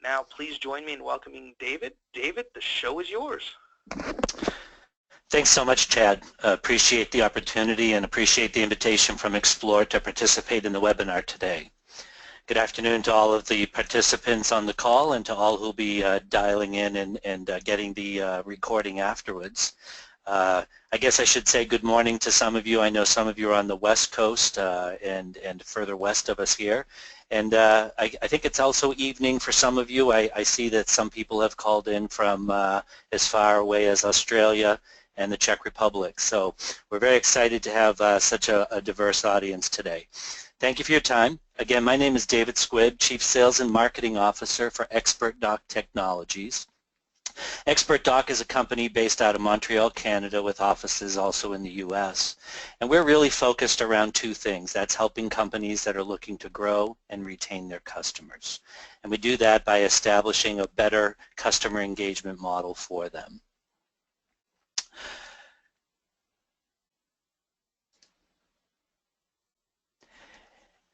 Now, please join me in welcoming David. David, the show is yours. Thanks so much, Chad. Appreciate the opportunity and appreciate the invitation from Explore to participate in the webinar today. Good afternoon to all of the participants on the call and to all who will be dialing in and getting the recording afterwards. I guess I should say good morning to some of you. I know some of you are on the West Coast and further west of us here. And I think it's also evening for some of you. I see that some people have called in from as far away as Australia and the Czech Republic. So we're very excited to have such a diverse audience today. Thank you for your time. Again, my name is David Squibb, Chief Sales and Marketing Officer for Xpertdoc Technologies. Xpertdoc is a company based out of Montreal, Canada, with offices also in the U.S. And we're really focused around two things. That's helping companies that are looking to grow and retain their customers. And we do that by establishing a better customer engagement model for them.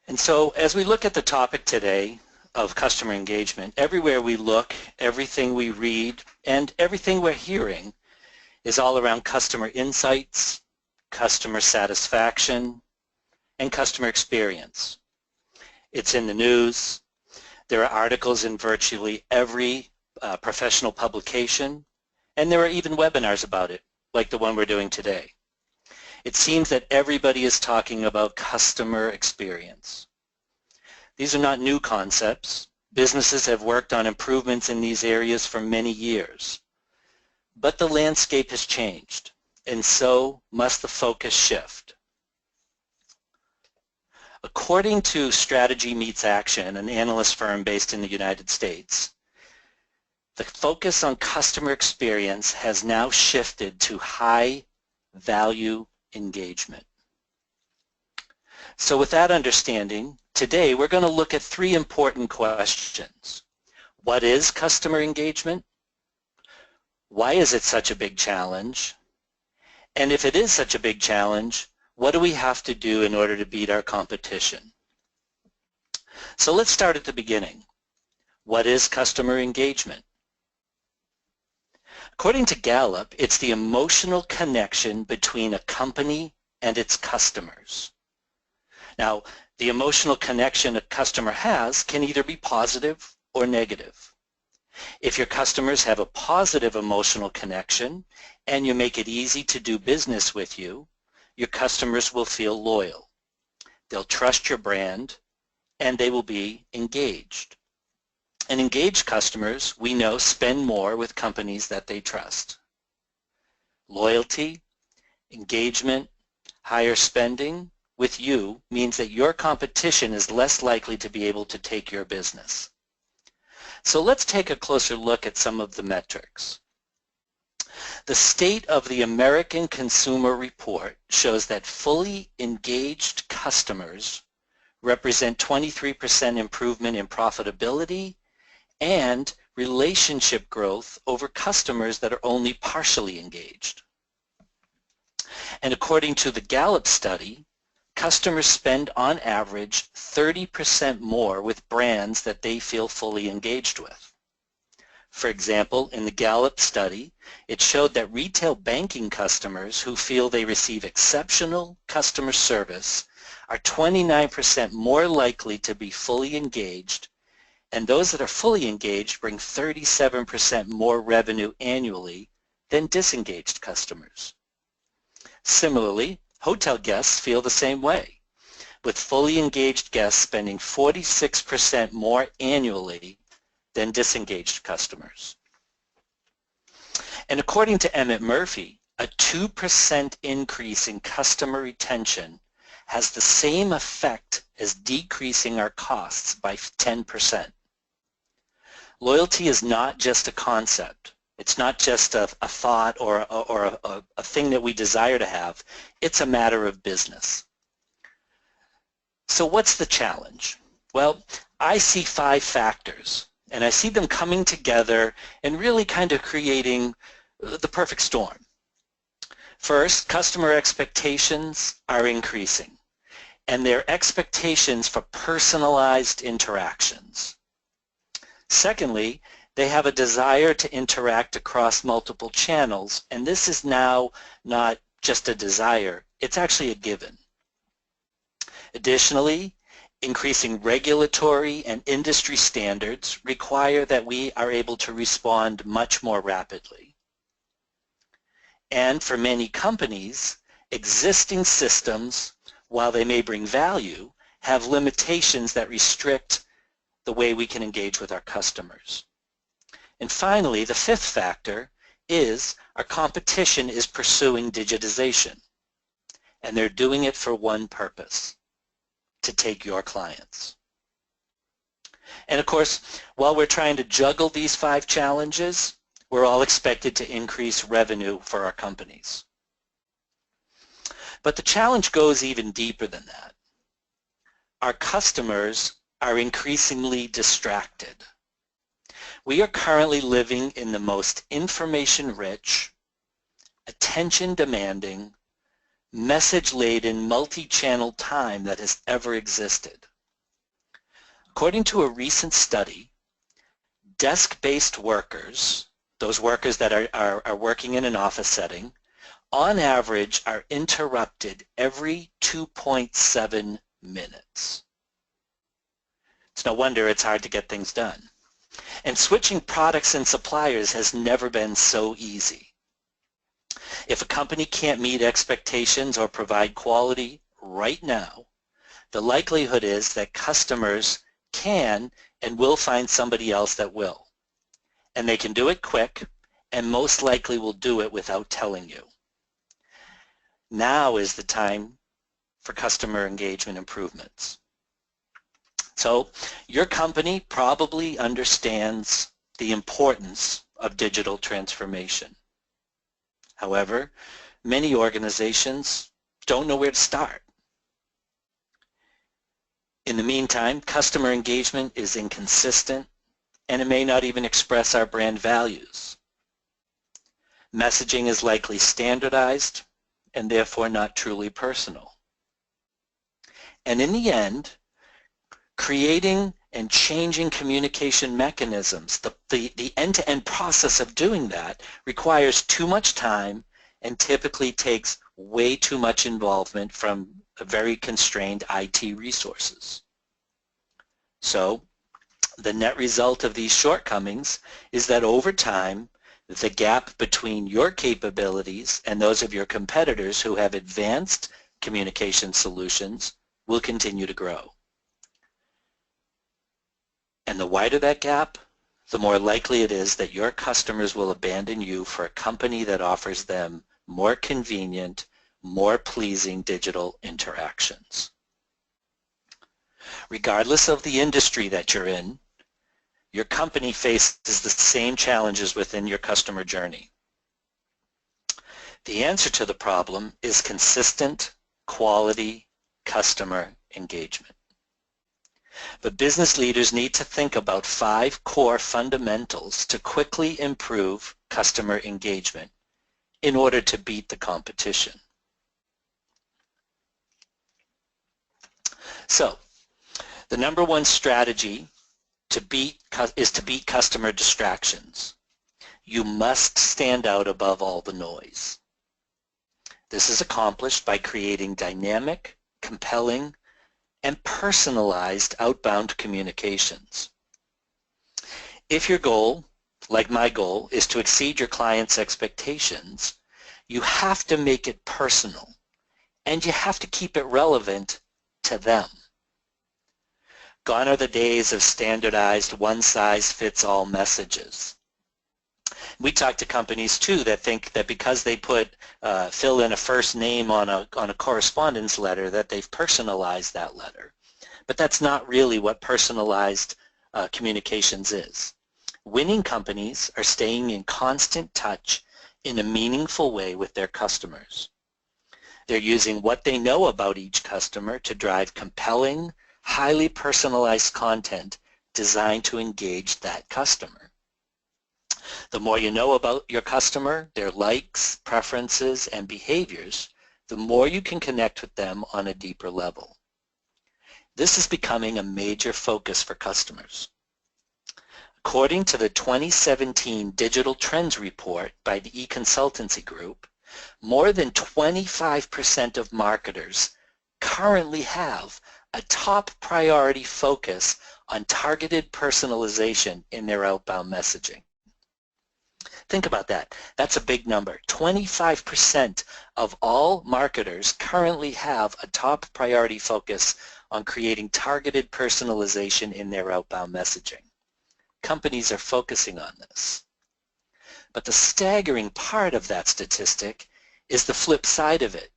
And so as we look at the topic today of customer engagement, everywhere we look, everything we read, and everything we're hearing is all around customer insights, customer satisfaction, and customer experience. It's in the news. There are articles in virtually every professional publication, and there are even webinars about it, like the one we're doing today. It seems that everybody is talking about customer experience. These are not new concepts. Businesses have worked on improvements in these areas for many years. But the landscape has changed, and so must the focus shift. According to Strategy Meets Action, an analyst firm based in the United States, the focus on customer experience has now shifted to high-value engagement. So with that understanding, today we're going to look at three important questions. What is customer engagement? Why is it such a big challenge? And if it is such a big challenge, what do we have to do in order to beat our competition? So let's start at the beginning. What is customer engagement? According to Gallup, it's the emotional connection between a company and its customers. Now, the emotional connection a customer has can either be positive or negative. If your customers have a positive emotional connection and you make it easy to do business with you, your customers will feel loyal. They'll trust your brand and they will be engaged. And engaged customers, we know, spend more with companies that they trust. Loyalty, engagement, higher spending with you means that your competition is less likely to be able to take your business. So let's take a closer look at some of the metrics. The State of the American Consumer Report shows that fully engaged customers represent 23% improvement in profitability and relationship growth over customers that are only partially engaged. And according to the Gallup study, customers spend on average 30% more with brands that they feel fully engaged with. For example, in the Gallup study, it showed that retail banking customers who feel they receive exceptional customer service are 29% more likely to be fully engaged, and those that are fully engaged bring 37% more revenue annually than disengaged customers. Similarly, hotel guests feel the same way, with fully engaged guests spending 46% more annually than disengaged customers. And according to Emmett Murphy, a 2% increase in customer retention has the same effect as decreasing our costs by 10%. Loyalty is not just a concept. It's not just a thought or a thing that we desire to have. It's a matter of business. So what's the challenge? Well, I see 5 factors, and I see them coming together and really kind of creating the perfect storm. First, customer expectations are increasing, and they're expectations for personalized interactions. Secondly, they have a desire to interact across multiple channels, and this is now not just a desire, it's actually a given. Additionally, increasing regulatory and industry standards require that we are able to respond much more rapidly. And for many companies, existing systems, while they may bring value, have limitations that restrict the way we can engage with our customers. And finally, the fifth factor is our competition is pursuing digitization, and they're doing it for one purpose: to take your clients. And of course, while we're trying to juggle these 5 challenges, we're all expected to increase revenue for our companies. But the challenge goes even deeper than that. Our customers are increasingly distracted. We are currently living in the most information-rich, attention-demanding, message-laden, multi-channel time that has ever existed. According to a recent study, desk-based workers, those workers that are working in an office setting, on average are interrupted every 2.7 minutes. It's no wonder it's hard to get things done. And switching products and suppliers has never been so easy. If a company can't meet expectations or provide quality right now, the likelihood is that customers can and will find somebody else that will. And they can do it quick, and most likely will do it without telling you. Now is the time for customer engagement improvements. So your company probably understands the importance of digital transformation. However, many organizations don't know where to start. In the meantime, customer engagement is inconsistent, and it may not even express our brand values. Messaging is likely standardized and therefore not truly personal. And in the end, creating and changing communication mechanisms, the end-to-end process of doing that requires too much time and typically takes way too much involvement from very constrained IT resources. So the net result of these shortcomings is that over time, the gap between your capabilities and those of your competitors who have advanced communication solutions will continue to grow. And the wider that gap, the more likely it is that your customers will abandon you for a company that offers them more convenient, more pleasing digital interactions. Regardless of the industry that you're in, your company faces the same challenges within your customer journey. The answer to the problem is consistent, quality customer engagement. But business leaders need to think about 5 core fundamentals to quickly improve customer engagement in order to beat the competition. So, the number 1 strategy is to beat customer distractions. You must stand out above all the noise. This is accomplished by creating dynamic, compelling, and personalized outbound communications. If your goal, like my goal, is to exceed your client's expectations, you have to make it personal, and you have to keep it relevant to them. Gone are the days of standardized one-size-fits-all messages. We talk to companies too that think that because they fill in a first name on a correspondence letter that they've personalized that letter. But that's not really what personalized communications is. Winning companies are staying in constant touch in a meaningful way with their customers. They're using what they know about each customer to drive compelling, highly personalized content designed to engage that customer. The more you know about your customer, their likes, preferences, and behaviors, the more you can connect with them on a deeper level. This is becoming a major focus for customers. According to the 2017 Digital Trends Report by the eConsultancy Group, more than 25% of marketers currently have a top priority focus on targeted personalization in their outbound messaging. Think about that. That's a big number. 25% of all marketers currently have a top priority focus on creating targeted personalization in their outbound messaging. Companies are focusing on this. But the staggering part of that statistic is the flip side of it.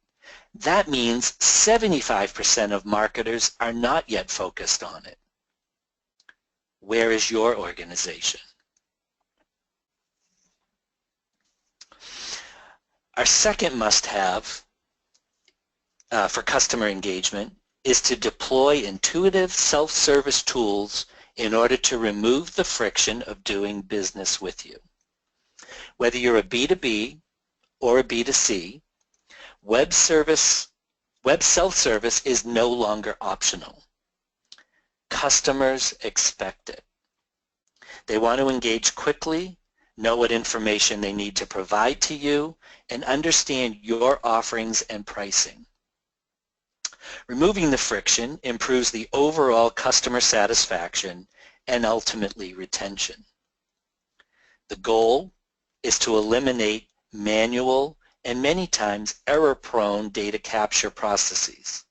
That means 75% of marketers are not yet focused on it. Where is your organization? Our second must-have for customer engagement is to deploy intuitive self-service tools in order to remove the friction of doing business with you. Whether you're a B2B or a B2C, web self-service is no longer optional. Customers expect it. They want to engage quickly, know what information they need to provide to you, and understand your offerings and pricing. Removing the friction improves the overall customer satisfaction and ultimately retention. The goal is to eliminate manual and many times error-prone data capture processes.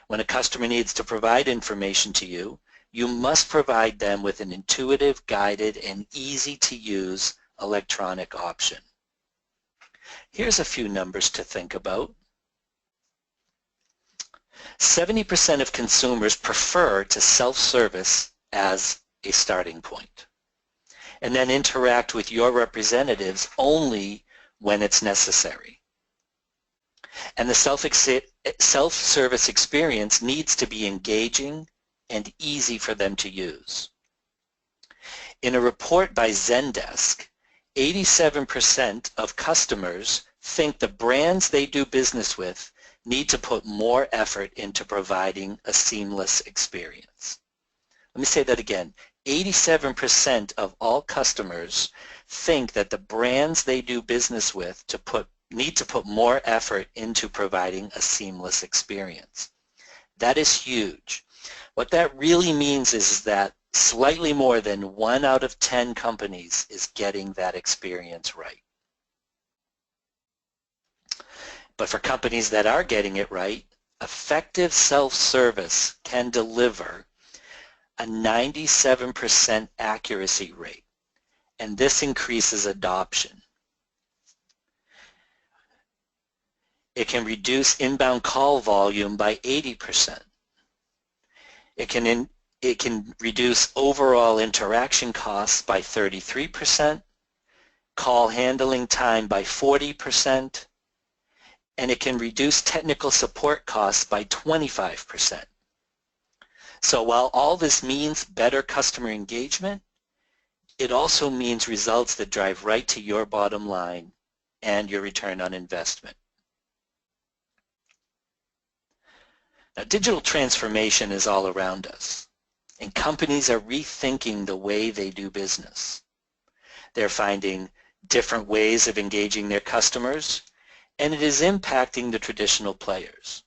When a customer needs to provide information to you, you must provide them with an intuitive, guided, and easy-to-use electronic option. Here's a few numbers to think about. 70% of consumers prefer to self-service as a starting point, and then interact with your representatives only when it's necessary. And the self-service experience needs to be engaging and easy for them to use. In a report by Zendesk, 87% of customers think the brands they do business with need to put more effort into providing a seamless experience. Let me say that again. 87% of all customers think that the brands they do business with need to put more effort into providing a seamless experience. That is huge. What that really means is that slightly more than 1 out of 10 companies is getting that experience right. But for companies that are getting it right, effective self-service can deliver a 97% accuracy rate, and this increases adoption. It can reduce inbound call volume by 80%. It can reduce overall interaction costs by 33%, call handling time by 40%, and it can reduce technical support costs by 25%. So while all this means better customer engagement, it also means results that drive right to your bottom line and your return on investment. Now, digital transformation is all around us, and companies are rethinking the way they do business. They're finding different ways of engaging their customers, and it is impacting the traditional players.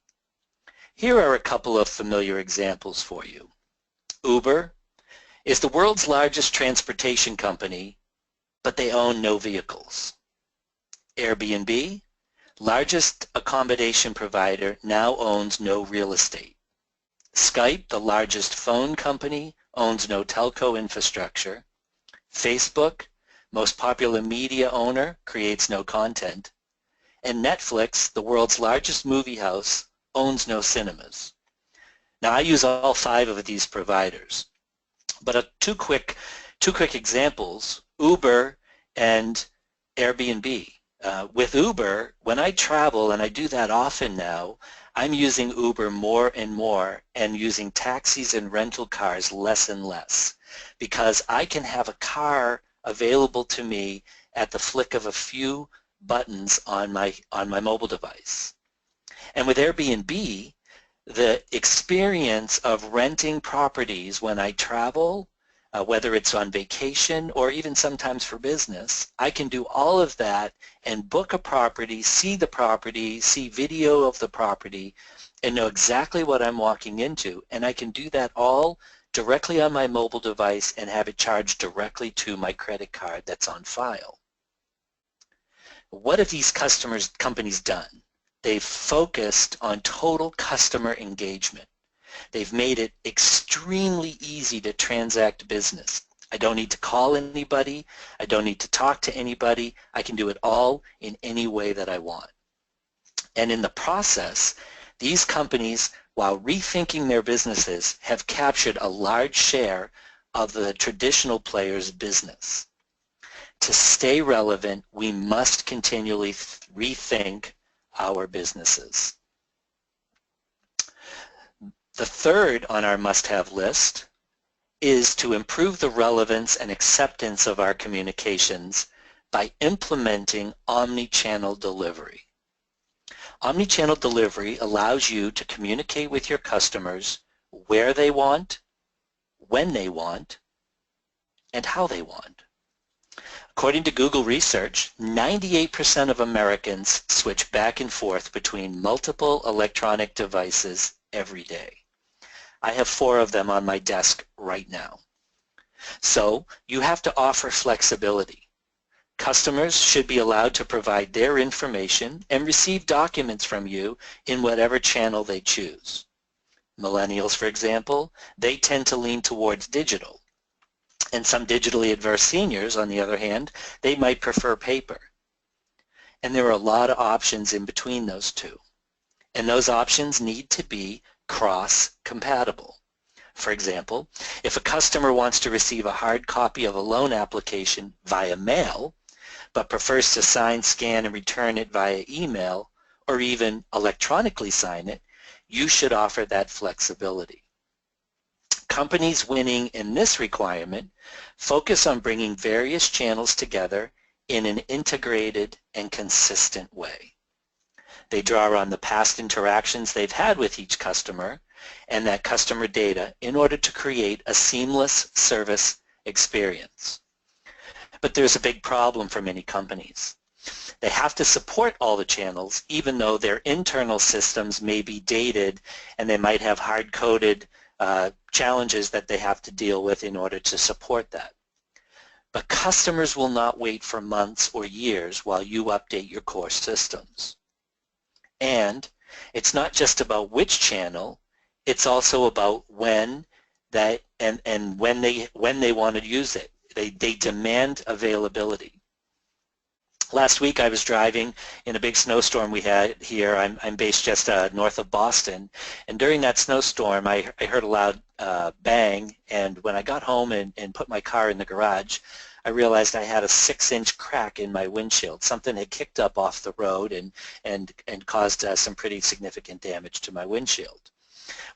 Here are a couple of familiar examples for you. Uber is the world's largest transportation company, but they own no vehicles. Airbnb, largest accommodation provider, now owns no real estate. Skype, the largest phone company, owns no telco infrastructure. Facebook, most popular media owner, creates no content. And Netflix, the world's largest movie house, owns no cinemas. Now, I use all 5 of these providers, but two quick examples: Uber and Airbnb. With Uber, when I travel, and I do that often now, I'm using Uber more and more and using taxis and rental cars less and less, because I can have a car available to me at the flick of a few buttons on my mobile device. And with Airbnb, the experience of renting properties when I travel whether it's on vacation or even sometimes for business, I can do all of that and book a property, see video of the property, and know exactly what I'm walking into. And I can do that all directly on my mobile device and have it charged directly to my credit card that's on file. What have these companies done? They've focused on total customer engagement. They've made it extremely easy to transact business. I don't need to call anybody. I don't need to talk to anybody. I can do it all in any way that I want. And in the process, these companies, while rethinking their businesses, have captured a large share of the traditional players' business. To stay relevant, we must continually rethink our businesses. The third on our must-have list is to improve the relevance and acceptance of our communications by implementing omni-channel delivery. Omni-channel delivery allows you to communicate with your customers where they want, when they want, and how they want. According to Google research, 98% of Americans switch back and forth between multiple electronic devices every day. I have 4 of them on my desk right now. So you have to offer flexibility. Customers should be allowed to provide their information and receive documents from you in whatever channel they choose. Millennials, for example, they tend to lean towards digital. And some digitally adverse seniors, on the other hand, they might prefer paper. And there are a lot of options in between those two. And those options need to be cross-compatible. For example, if a customer wants to receive a hard copy of a loan application via mail, but prefers to sign, scan, and return it via email, or even electronically sign it, you should offer that flexibility. Companies winning in this requirement focus on bringing various channels together in an integrated and consistent way. They draw on the past interactions they've had with each customer and that customer data in order to create a seamless service experience. But there's a big problem for many companies. They have to support all the channels even though their internal systems may be dated and they might have hard-coded challenges that they have to deal with in order to support that. But customers will not wait for months or years while you update your core systems. And it's not just about which channel, it's also about when that and when they want to use it. They demand availability. Last week I was driving in a big snowstorm we had here. I'm based just north of Boston, and during that snowstorm I heard a loud bang, and when I got home and put my car in the garage, I realized I had a 6-inch crack in my windshield. Something had kicked up off the road and caused some pretty significant damage to my windshield.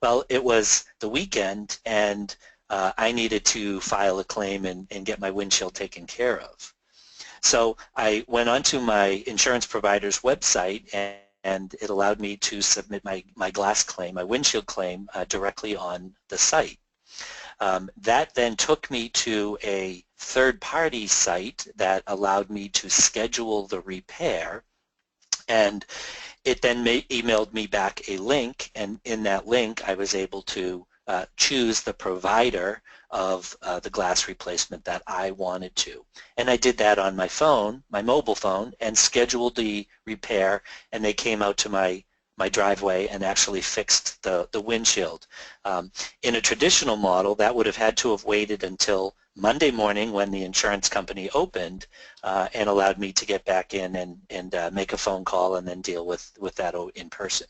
Well, it was the weekend, and I needed to file a claim and get my windshield taken care of. So I went onto my insurance provider's website, and it allowed me to submit my glass claim, my windshield claim, directly on the site. That then took me to a third-party site that allowed me to schedule the repair, and it then emailed me back a link, and in that link I was able to choose the provider of the glass replacement that I wanted to. And I did that on my phone, my mobile phone, and scheduled the repair, and they came out to my driveway and actually fixed the windshield. In a traditional model, that would have had to have waited until Monday morning when the insurance company opened and allowed me to get back in and make a phone call and then deal with that in person.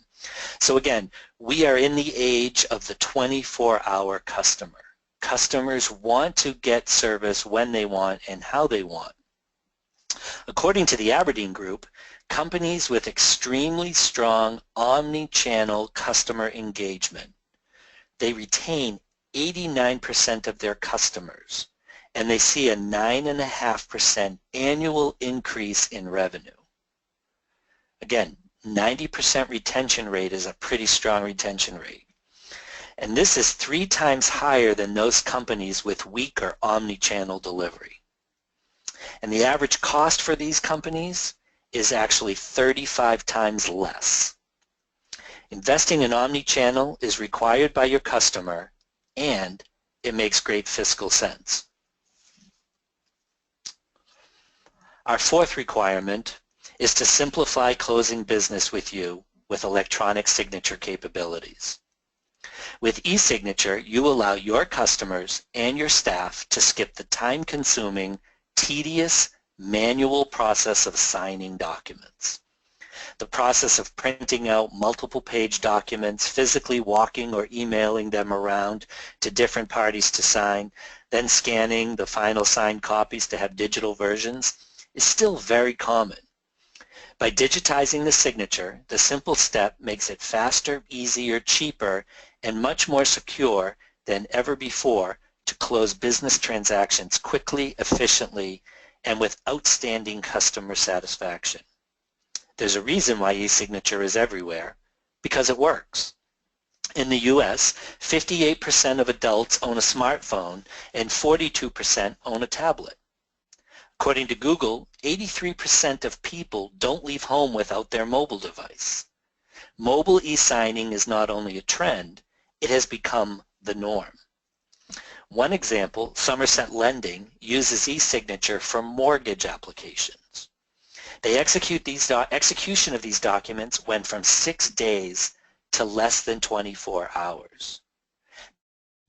So again, we are in the age of the 24-hour customer. Customers want to get service when they want and how they want. According to the Aberdeen Group, companies with extremely strong omni-channel customer engagement, they retain 89% of their customers, and they see a 9.5% annual increase in revenue. Again, 90% retention rate is a pretty strong retention rate. And this is 3 times higher than those companies with weaker omni-channel delivery. And the average cost for these companies is actually 35 times less. Investing in omni-channel is required by your customer, and it makes great fiscal sense. Our fourth requirement is to simplify closing business with you with electronic signature capabilities. With e-signature, you allow your customers and your staff to skip the time-consuming, tedious, manual process of signing documents. The process of printing out multiple-page documents, physically walking or emailing them around to different parties to sign, then scanning the final signed copies to have digital versions, is still very common. By digitizing the signature, the simple step makes it faster, easier, cheaper, and much more secure than ever before to close business transactions quickly, efficiently, and with outstanding customer satisfaction. There's a reason why e-signature is everywhere, because it works. In the U.S., 58% of adults own a smartphone and 42% own a tablet. According to Google, 83% of people don't leave home without their mobile device. Mobile e-signing is not only a trend, it has become the norm. One example, Somerset Lending, uses e-signature for mortgage applications. The execution of these documents went from 6 days to less than 24 hours.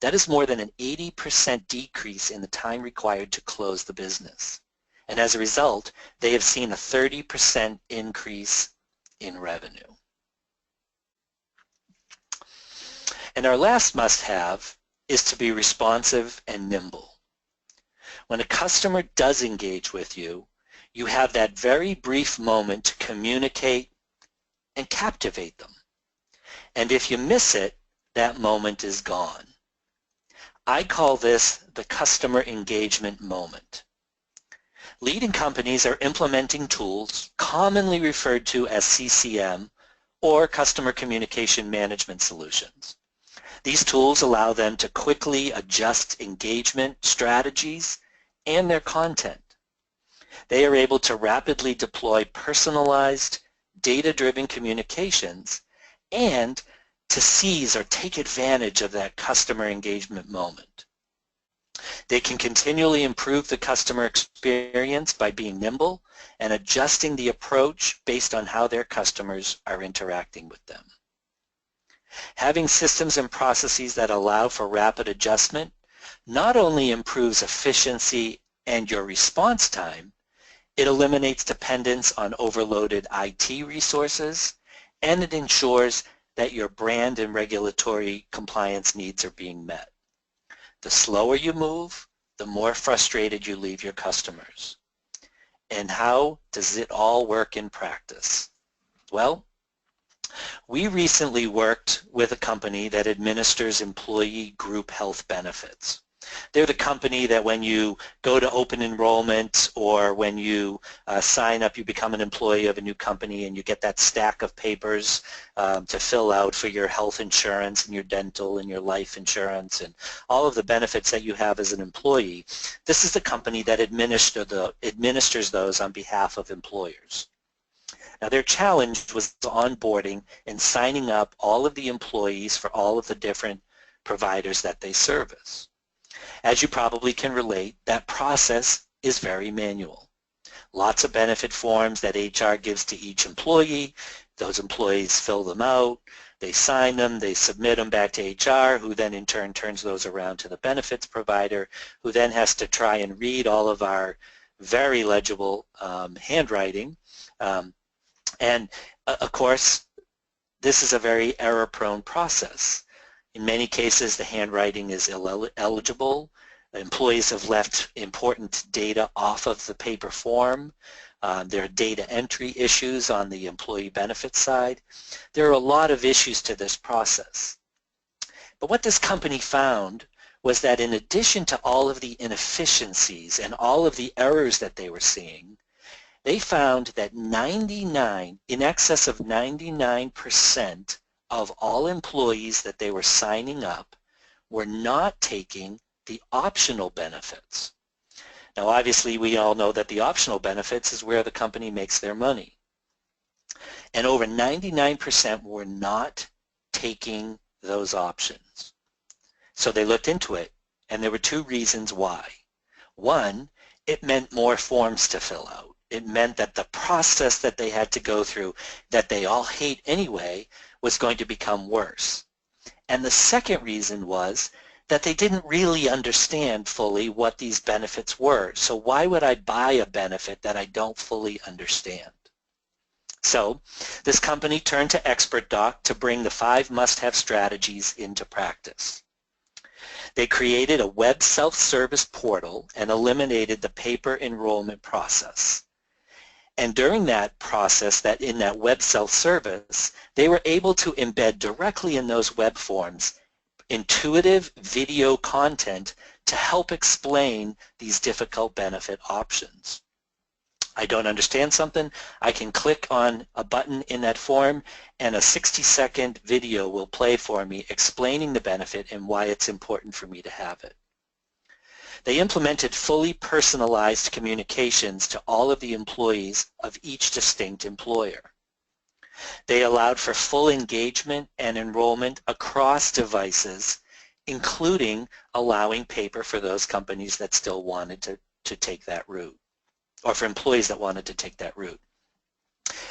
That is more than an 80% decrease in the time required to close the business. And as a result, they have seen a 30% increase in revenue. And our last must-have is to be responsive and nimble. When a customer does engage with you, you have that very brief moment to communicate and captivate them. And if you miss it, that moment is gone. I call this the customer engagement moment. Leading companies are implementing tools commonly referred to as CCM or Customer Communication Management Solutions. These tools allow them to quickly adjust engagement strategies and their content. They are able to rapidly deploy personalized, data-driven communications and to seize or take advantage of that customer engagement moment. They can continually improve the customer experience by being nimble and adjusting the approach based on how their customers are interacting with them. Having systems and processes that allow for rapid adjustment not only improves efficiency and your response time, it eliminates dependence on overloaded IT resources, and it ensures that your brand and regulatory compliance needs are being met. The slower you move, the more frustrated you leave your customers. And how does it all work in practice? Well, we recently worked with a company that administers employee group health benefits. They're the company that when you go to open enrollment or when you sign up, you become an employee of a new company and you get that stack of papers to fill out for your health insurance and your dental and your life insurance and all of the benefits that you have as an employee. This is the company that administers those on behalf of employers. Now their challenge was onboarding and signing up all of the employees for all of the different providers that they service. As you probably can relate, that process is very manual. Lots of benefit forms that HR gives to each employee. Those employees fill them out, they sign them, they submit them back to HR, who then in turn turns those around to the benefits provider, who then has to try and read all of our very legible handwriting. And of course, this is a very error-prone process. In many cases, the handwriting is illegible. Employees have left important data off of the paper form. There are data entry issues on the employee benefits side. There are a lot of issues to this process. But what this company found was that in addition to all of the inefficiencies and all of the errors that they were seeing, they found that in excess of 99% of all employees that they were signing up were not taking the optional benefits. Now obviously we all know that the optional benefits is where the company makes their money. And over 99% were not taking those options. So they looked into it, and there were two reasons why. One, it meant more forms to fill out. It meant that the process that they had to go through, that they all hate anyway, was going to become worse. And the second reason was that they didn't really understand fully what these benefits were. So why would I buy a benefit that I don't fully understand? So this company turned to Xpertdoc to bring the 5 must-have strategies into practice. They created a web self-service portal and eliminated the paper enrollment process. And during that process, in that web self-service, they were able to embed directly in those web forms intuitive video content to help explain these difficult benefit options. I don't understand something, I can click on a button in that form and a 60-second video will play for me explaining the benefit and why it's important for me to have it. They implemented fully personalized communications to all of the employees of each distinct employer. They allowed for full engagement and enrollment across devices, including allowing paper for those companies that still wanted to take that route, or for employees that wanted to take that route.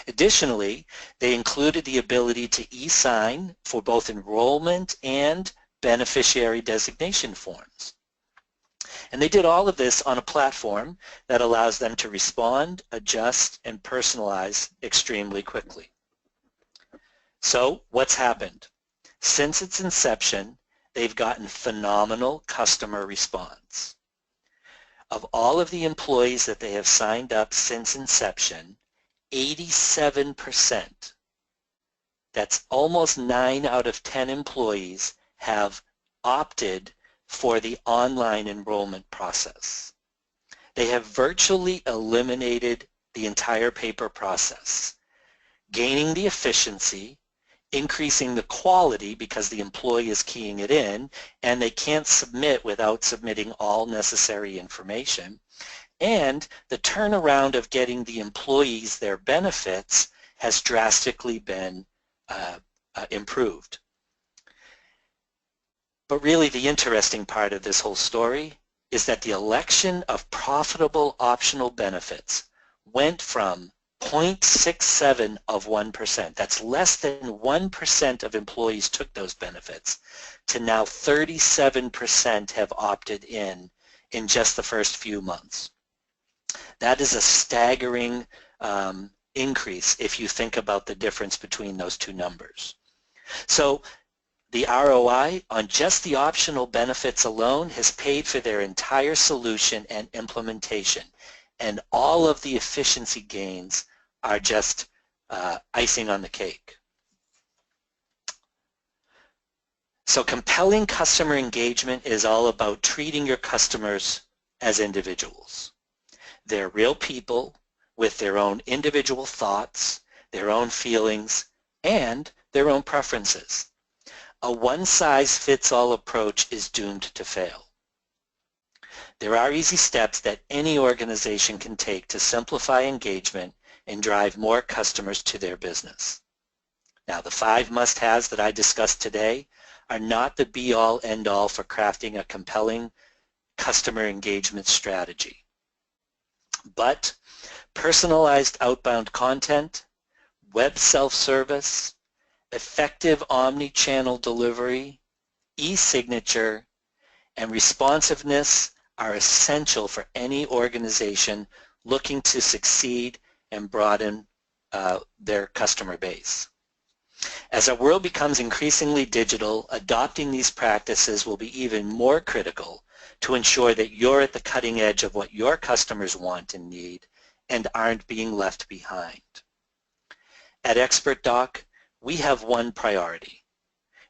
Additionally, they included the ability to e-sign for both enrollment and beneficiary designation forms. And they did all of this on a platform that allows them to respond, adjust, and personalize extremely quickly. So what's happened? Since its inception, they've gotten phenomenal customer response. Of all of the employees that they have signed up since inception, 87%, that's almost 9 out of 10 employees, have opted for the online enrollment process. They have virtually eliminated the entire paper process, gaining the efficiency, increasing the quality because the employee is keying it in and they can't submit without submitting all necessary information, and the turnaround of getting the employees their benefits has drastically been improved. But really the interesting part of this whole story is that the election of profitable optional benefits went from 0.67 of 1%, that's less than 1% of employees took those benefits, to now 37% have opted in just the first few months. That is a staggering increase if you think about the difference between those two numbers. So the ROI on just the optional benefits alone has paid for their entire solution and implementation, and all of the efficiency gains are just icing on the cake. So compelling customer engagement is all about treating your customers as individuals. They're real people with their own individual thoughts, their own feelings, and their own preferences. A one-size-fits-all approach is doomed to fail. There are easy steps that any organization can take to simplify engagement and drive more customers to their business. Now, the 5 must-haves that I discussed today are not the be-all, end-all for crafting a compelling customer engagement strategy. But personalized outbound content, web self-service, effective omni-channel delivery, e-signature, and responsiveness are essential for any organization looking to succeed and broaden their customer base. As our world becomes increasingly digital, adopting these practices will be even more critical to ensure that you're at the cutting edge of what your customers want and need and aren't being left behind. At Xpertdoc, we have one priority.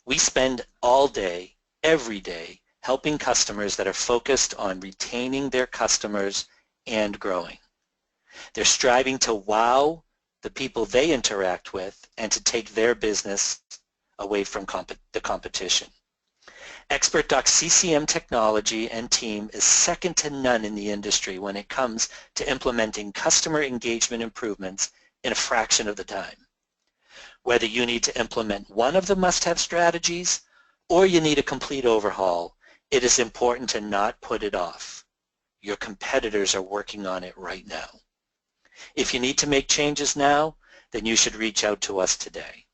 We spend all day, every day, helping customers that are focused on retaining their customers and growing. They're striving to wow the people they interact with and to take their business away from the competition. Xpertdoc CCM technology and team is second to none in the industry when it comes to implementing customer engagement improvements in a fraction of the time. Whether you need to implement one of the must-have strategies or you need a complete overhaul, it is important to not put it off. Your competitors are working on it right now. If you need to make changes now, then you should reach out to us today.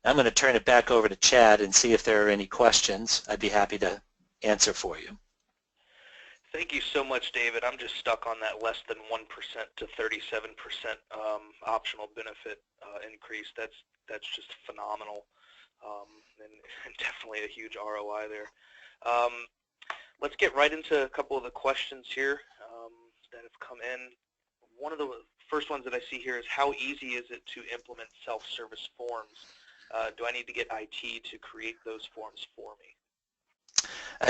I'm going to turn it back over to Chad and see if there are any questions. I'd be happy to answer for you. Thank you so much, David. I'm just stuck on that less than 1% to 37% optional benefit increase. That's just phenomenal, and definitely a huge ROI there. Let's get right into a couple of the questions here that have come in. One of the first ones that I see here is, how easy is it to implement self-service forms? Do I need to get IT to create those forms for me?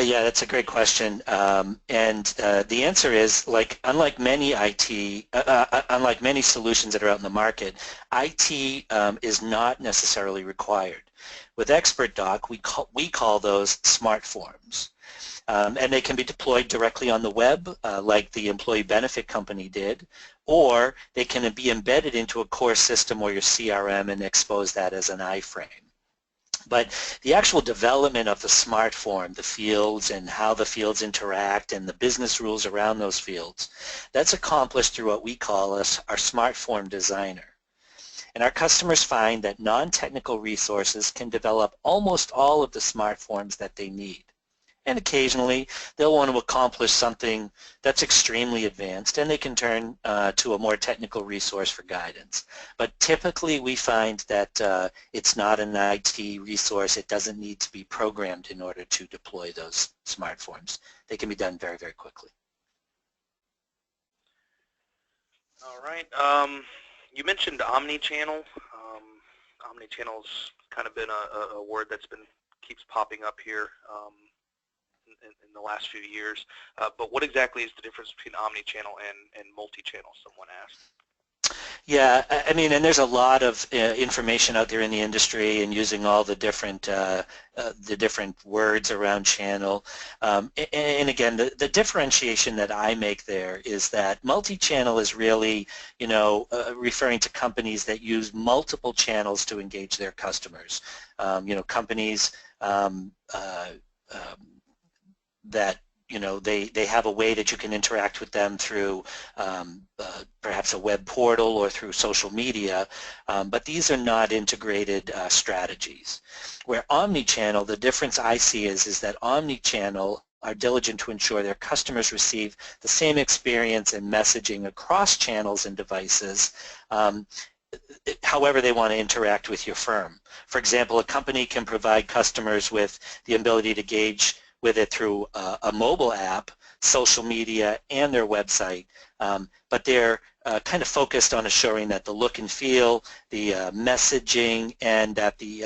Yeah, that's a great question, and the answer is, unlike many unlike many solutions that are out in the market, IT is not necessarily required. With Xpertdoc, we call those smart forms, and they can be deployed directly on the web, like the employee benefit company did, or they can be embedded into a core system or your CRM and expose that as an iframe. But the actual development of the smart form, the fields and how the fields interact and the business rules around those fields, that's accomplished through what we call our smart form designer. And our customers find that non-technical resources can develop almost all of the smart forms that they need. And occasionally they'll want to accomplish something that's extremely advanced, and they can turn to a more technical resource for guidance. But typically we find that it's not an IT resource. It doesn't need to be programmed in order to deploy those smart forms. They can be done very, very quickly. All right. You mentioned omni-channel. Omni-channel's kind of been a word that's keeps popping up here in the last few years. But what exactly is the difference between omni-channel and multi-channel, someone asked? Yeah, I mean, and there's a lot of information out there in the industry and using all the different words around channel. And again, the differentiation that I make there is that multi-channel is really, referring to companies that use multiple channels to engage their customers. Companies that they have a way that you can interact with them through perhaps a web portal or through social media, but these are not integrated strategies. Where omni-channel, the difference I see is that omni-channel are diligent to ensure their customers receive the same experience and messaging across channels and devices, however they want to interact with your firm. For example, a company can provide customers with the ability to engage with it through a mobile app, social media, and their website, but they're kind of focused on assuring that the look and feel, the messaging, and that the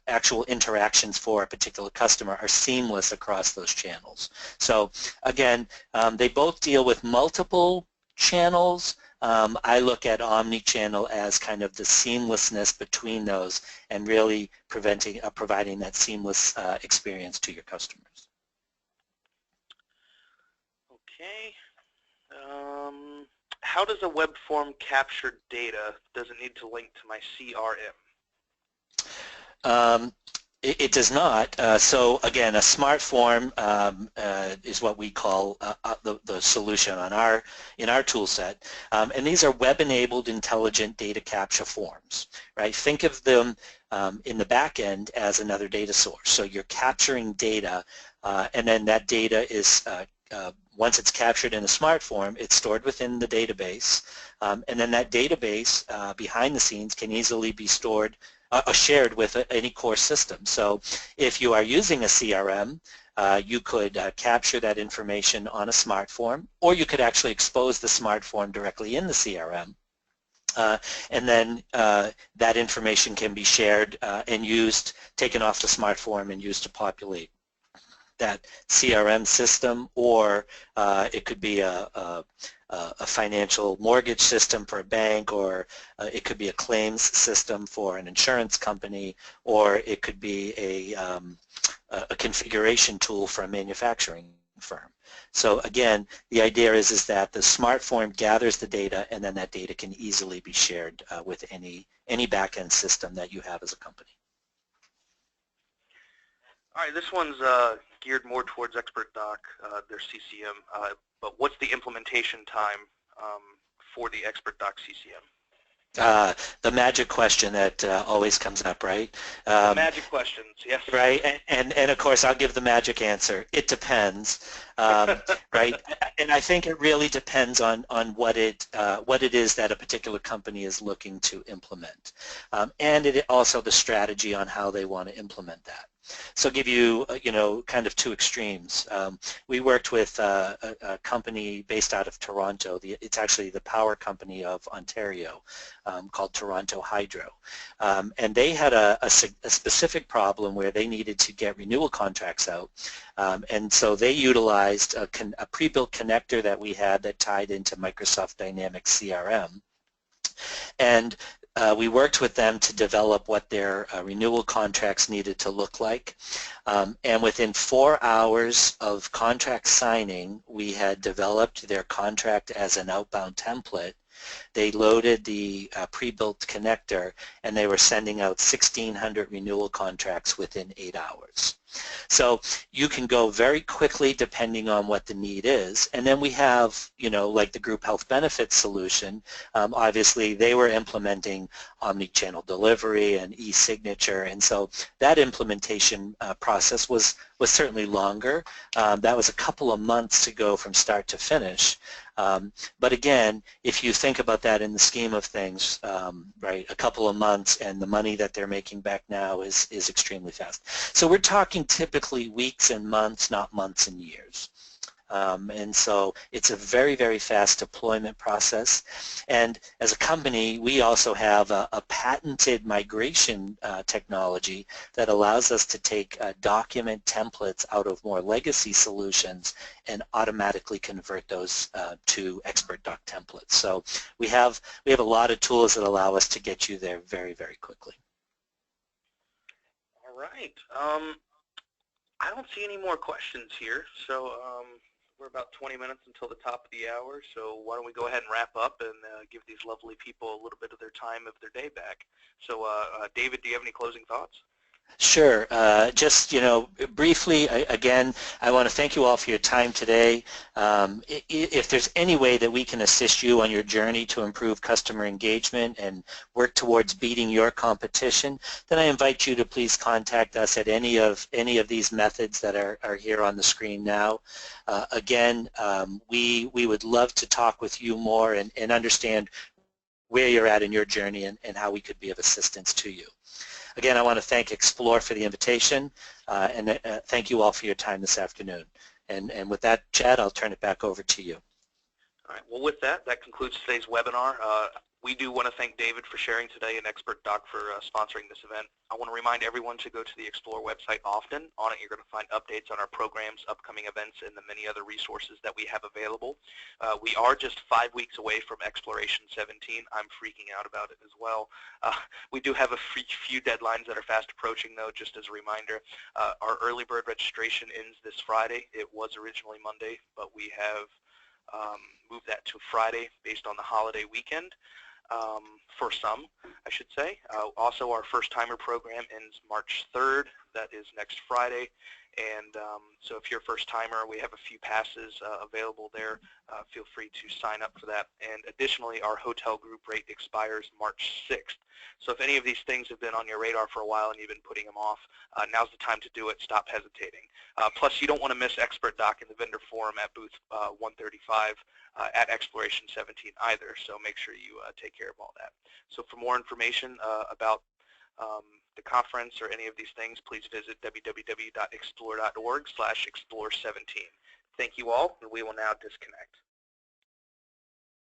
actual interactions for a particular customer are seamless across those channels. So again, they both deal with multiple channels. I look at omni-channel as kind of the seamlessness between those and really providing that seamless experience to your customers. Okay. How does a web form capture data? Does it need to link to my CRM? It does not. So again, a smart form is what we call the solution in our tool set, and these are web-enabled intelligent data capture forms. Right? Think of them in the back end as another data source. So you're capturing data, and then that data is once it's captured in a smart form, it's stored within the database, and then that database behind the scenes can easily be stored shared with any core system. So if you are using a CRM, you could capture that information on a smart form, or you could actually expose the smart form directly in the CRM. And then that information can be shared and taken off the smart form and used to populate that CRM system, or it could be a financial mortgage system for a bank, or it could be a claims system for an insurance company, or it could be a configuration tool for a manufacturing firm. So again, the idea is that the smart form gathers the data, and then that data can easily be shared with any back-end system that you have as a company. All right, this one's geared more towards Xpertdoc, their CCM, but what's the implementation time for the Xpertdoc CCM? The magic question that always comes up, right? The magic questions, yes. Right, and of course I'll give the magic answer. It depends, right? And I think it really depends on what it is that a particular company is looking to implement, and it also the strategy on how they want to implement that. So I'll give you, kind of two extremes. We worked with a company based out of Toronto. It's actually the power company of Ontario, called Toronto Hydro. And they had a specific problem where they needed to get renewal contracts out. And so they utilized a pre-built connector that we had that tied into Microsoft Dynamics CRM. And we worked with them to develop what their renewal contracts needed to look like. And within 4 hours of contract signing, we had developed their contract as an outbound template. They loaded the pre-built connector, and they were sending out 1,600 renewal contracts within 8 hours. So you can go very quickly depending on what the need is. And then we have, like the group health benefits solution. Obviously, they were implementing Omnichannel Delivery and e-signature, and so that implementation process was certainly longer. That was a couple of months to go from start to finish. But again, if you think about that in the scheme of things, right, a couple of months and the money that they're making back now is extremely fast. So we're talking typically weeks and months, not months and years. And so it's a very, very fast deployment process. And as a company, we also have a patented migration technology that allows us to take document templates out of more legacy solutions and automatically convert those to Xpertdoc templates. So we have a lot of tools that allow us to get you there very, very quickly. All right. I don't see any more questions here, so we're about 20 minutes until the top of the hour, so why don't we go ahead and wrap up and give these lovely people a little bit of their time of their day back. So David, do you have any closing thoughts? Sure. Just, briefly, again, I want to thank you all for your time today. If there's any way that we can assist you on your journey to improve customer engagement and work towards beating your competition, then I invite you to please contact us at any of these methods that are here on the screen now. Again, we would love to talk with you more and understand where you're at in your journey and how we could be of assistance to you. Again, I want to thank Explore for the invitation, and thank you all for your time this afternoon. And with that, Chad, I'll turn it back over to you. All right. Well, with that concludes today's webinar. We do want to thank David for sharing today and Xpertdoc for sponsoring this event. I want to remind everyone to go to the Explore website often. On it, you're going to find updates on our programs, upcoming events, and the many other resources that we have available. We are just 5 weeks away from Exploration 17. I'm freaking out about it as well. We do have a few deadlines that are fast approaching, though, just as a reminder. Our early bird registration ends this Friday. It was originally Monday, but we have moved that to Friday based on the holiday weekend. For some, I should say. Also, our first-timer program ends March 3rd. That is next Friday. And so if you're a first-timer, we have a few passes available there. Feel free to sign up for that. And additionally, our hotel group rate expires March 6th. So if any of these things have been on your radar for a while and you've been putting them off, now's the time to do it. Stop hesitating. Plus, you don't want to miss Xpertdoc in the vendor forum at booth 135 at Exploration 17 either. So make sure you take care of all that. So for more information about the conference or any of these things, please visit www.explore.org/explore17. Thank you all, and we will now disconnect.